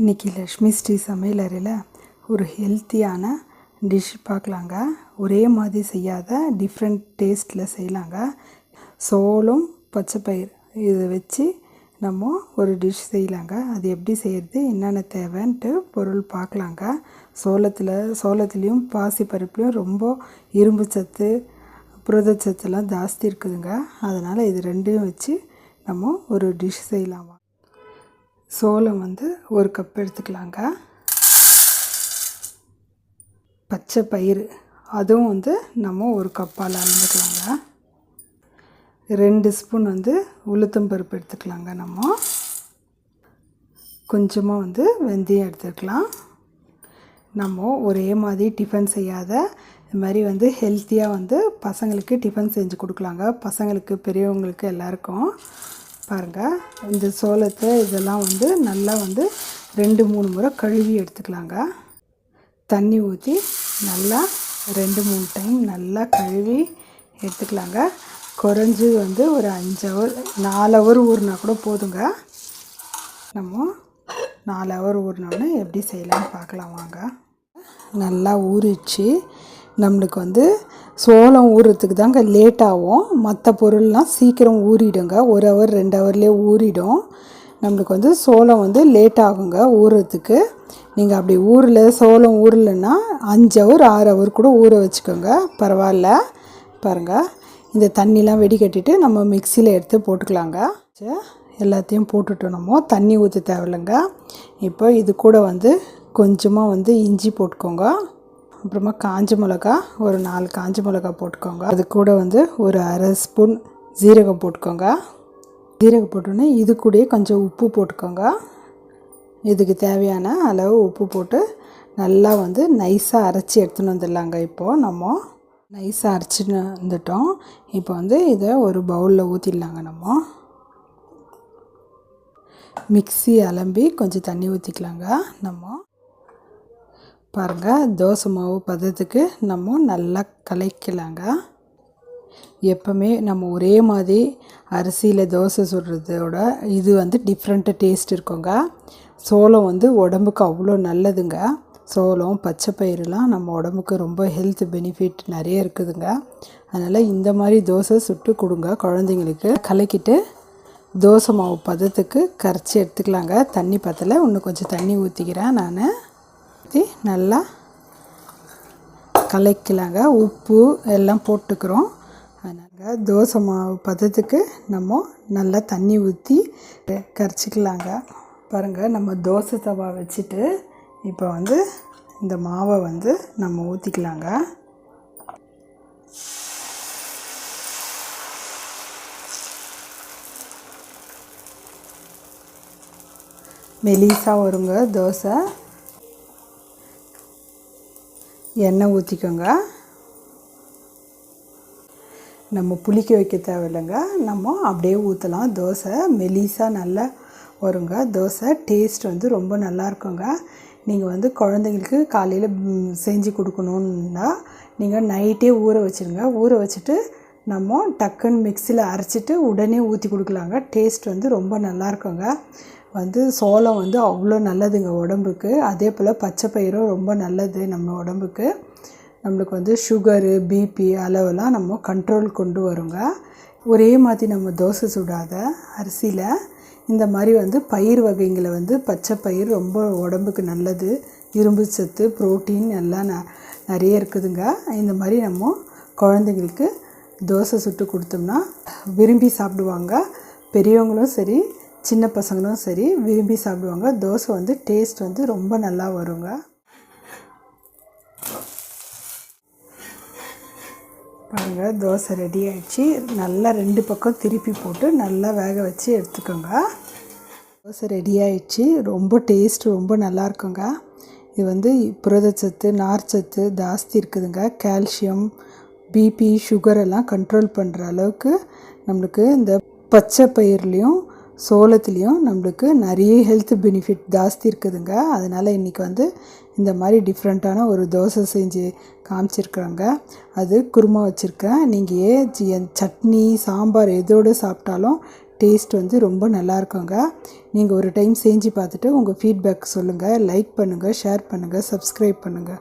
இன்றைக்கி லக்ஷ்மி ஸ்ரீ சமையலறையில் ஒரு ஹெல்த்தியான டிஷ் பார்க்கலாங்க. ஒரே மாதிரி செய்யாத டிஃப்ரெண்ட் டேஸ்ட்டில் செய்யலாங்க. சோளம் பச்சைப்பயிர் இதை வச்சு நம்ம ஒரு டிஷ் செய்யலாங்க. அது எப்படி செய்கிறது, என்னென்ன தேவைன்ட்டு பொருள் பார்க்கலாங்க. சோளத்துலேயும் பாசிப்பருப்புலையும் ரொம்ப இரும்பு சத்து புரதச்சத்துலாம் ஜாஸ்தி இருக்குதுங்க. அதனால் இது ரெண்டையும் வச்சு நம்ம ஒரு டிஷ் செய்யலாம். சோளம் ஒரு கப் எடுத்துக்கலாங்க. பச்சை பயிறு அதுவும் நம்ம ஒரு கப்பால் அளந்துக்கலாங்க. 2 ஸ்பூன் உளுத்தம்பருப்பு எடுத்துக்கலாங்க. நம்ம கொஞ்சமாக வெந்தயம் எடுத்துக்கலாம். நம்ம ஒரே மாதிரி டிஃபன் செய்யாத இது மாதிரி ஹெல்த்தியாக பசங்களுக்கு டிஃபன் செஞ்சு கொடுக்கலாங்க. பசங்களுக்கு பெரியவங்களுக்கு எல்லாருக்கும் பாருங்கள். இந்த சோளத்தை இதெல்லாம் நல்லா 2-3 முறை கழுவி எடுத்துக்கலாங்க. தண்ணி ஊற்றி நல்லா 2-3 டைம் நல்லா கழுவி எடுத்துக்கலாங்க. குறைஞ்சி ஒரு 5 ஹவர் 4 ஹவர் ஊறினா கூட போதுங்க. நம்ம 4 ஹவர் ஊறினோன்னு எப்படி செய்யலாம்னு பார்க்கலாம் வாங்க. நல்லா ஊறிச்சு. நம்மளுக்கு சோளம் ஊறுறதுக்கு தாங்க லேட் ஆகும். மற்ற பொருள்லாம் சீக்கிரம் ஊறிடுங்க. 1 ஹவர் 2 ஹவர்லேயே ஊறிடும். நம்மளுக்கு சோளம் லேட் ஆகுங்க ஊறுறதுக்கு. நீங்கள் அப்படி சோளம் ஊறலைன்னா 5 ஹவர் 6 ஹவர் கூட ஊற வச்சுக்கோங்க, பரவாயில்ல. பாருங்கள், இந்த தண்ணிலாம் வெடிக்கட்டிட்டு நம்ம மிக்சியில் எடுத்து போட்டுக்கலாங்க. எல்லாத்தையும் போட்டுட்டோம். நம்ம தண்ணி ஊற்ற தேவையில்லைங்க. இப்போ இது கூட கொஞ்சமாக இஞ்சி போட்டுக்கோங்க. அப்புறமா காஞ்ச மிளகா ஒரு 4 காஞ்ச மிளகா போட்டுக்கோங்க. அது கூட ஒரு அரை ஸ்பூன் ஜீரகம் போட்டுக்கோங்க. ஜீரகம் போட்டோன்னே இது கூட கொஞ்சம் உப்பு போட்டுக்கோங்க. இதுக்கு தேவையான அளவு உப்பு போட்டு நல்லா நைஸாக அரைச்சி எடுத்துன்னு வந்துடலாங்க. இப்போது நம்ம நைஸாக அரைச்சின்னு வந்துட்டோம். இப்போ இதை ஒரு பவுலில் ஊற்றிடலாங்க. நம்ம மிக்ஸி அலம்பி கொஞ்சம் தண்ணி ஊற்றிக்கலாங்க. நம்ம பாருங்கள், தோசை மாவு பதத்துக்கு நம்ம நல்லா கலக்கலாங்க. எப்போவுமே நம்ம ஒரே மாதிரி அரிசியில் தோசை சுடுறதோட இது டிஃப்ரெண்ட்டாக டேஸ்ட் இருக்குங்க. சோளம் உடம்புக்கு அவ்வளோ நல்லதுங்க. சோளம் பச்சை பயிரெலாம் நம்ம உடம்புக்கு ரொம்ப ஹெல்த் பெனிஃபிட் நிறைய இருக்குதுங்க. அதனால் இந்த மாதிரி தோசை சுட்டு கொடுங்க குழந்தைங்களுக்கு. கலக்கிட்டு தோசை மாவு பதத்துக்கு கரைச்சி எடுத்துக்கலாங்க. தண்ணி பத்தலை, இன்னும் கொஞ்சம் தண்ணி ஊற்றிக்கிறேன். நான் நல்லா கலக்கலாங்க. உப்பு எல்லாம் போட்டுக்கிறோம். அதனால தோசை மாவு பதத்துக்கு நம்ம நல்லா தண்ணி ஊற்றி கரைச்சிக்கலாங்க. பாருங்கள், நம்ம தோசை தவா வச்சுட்டு இப்போ இந்த மாவை நம்ம ஊற்றிக்கலாங்க. மெலிசாக வருங்க தோசை. எண்ணெய் ஊற்றிக்கோங்க. நம்ம புளிக்க வைக்க தேவையில்லைங்க. நம்ம அப்படியே ஊற்றலாம். தோசை மெலிசாக நல்லா வருங்க. தோசை டேஸ்ட் ரொம்ப நல்லா இருக்குங்க. நீங்கள் குழந்தைங்களுக்கு காலையில் செஞ்சு கொடுக்கணுன்னா நீங்கள் நைட்டே ஊற வச்சுருங்க. ஊற வச்சுட்டு நம்ம டக்குன்னு மிக்சியில் அரைச்சிட்டு உடனே ஊற்றி கொடுக்கலாங்க. டேஸ்ட் ரொம்ப நல்லா இருக்குங்க. சோளம் அவ்வளோ நல்லதுங்க உடம்புக்கு. அதே போல் பச்சை பயிரும் ரொம்ப நல்லது நம்ம உடம்புக்கு. நம்மளுக்கு சுகரு பிபி அளவெல்லாம் நம்ம கண்ட்ரோல் கொண்டு வருங்க. ஒரே மாதிரி நம்ம தோசை சுடாத அரிசியில் இந்த மாதிரி பயிர் வகைங்களை பச்சை பயிர் ரொம்ப உடம்புக்கு நல்லது. இரும்பு சத்து புரோட்டீன் எல்லாம் நிறைய இருக்குதுங்க. இந்த மாதிரி நம்ம குழந்தைங்களுக்கு தோசை சுட்டு கொடுத்தோம்னா விரும்பி சாப்பிடுவாங்க. பெரியவங்களும் சரி சின்ன பசங்களும் சரி விரும்பி சாப்பிடுவாங்க. தோசை டேஸ்ட் ரொம்ப நல்லா வருங்க. பாருங்கள், தோசை ரெடி ஆகிடுச்சு. நல்லா 2 பக்கம் திருப்பி போட்டு நல்லா வேக வச்சு எடுத்துக்கோங்க. தோசை ரெடி ஆகிடுச்சு. ரொம்ப டேஸ்ட் ரொம்ப நல்லா இருக்குங்க. இது புரதச்சத்து நார்ச்சத்து ஜாஸ்தி இருக்குதுங்க. கால்சியம் பிபி சுகர் எல்லாம் கண்ட்ரோல் பண்ணுற அளவுக்கு நம்மளுக்கு இந்த பச்சை பயிர்லேயும் சோளத்துலேயும் நம்மளுக்கு நிறைய ஹெல்த் பெனிஃபிட் ஜாஸ்தி இருக்குதுங்க. அதனால் இன்றைக்கி இந்த மாதிரி டிஃப்ரெண்ட்டான ஒரு தோசை செஞ்சு காமிச்சிருக்கிறேங்க. அது குருமா வச்சுருக்கேன். நீங்கள் சட்னி சாம்பார் எதோடு சாப்பிட்டாலும் டேஸ்ட் வந்து ரொம்ப நல்லா இருக்குங்க. நீங்கள் ஒரு டைம் செஞ்சு பார்த்துட்டு உங்கள் ஃபீட்பேக் சொல்லுங்கள். லைக் பண்ணுங்கள், ஷேர் பண்ணுங்கள், சப்ஸ்கிரைப் பண்ணுங்கள்.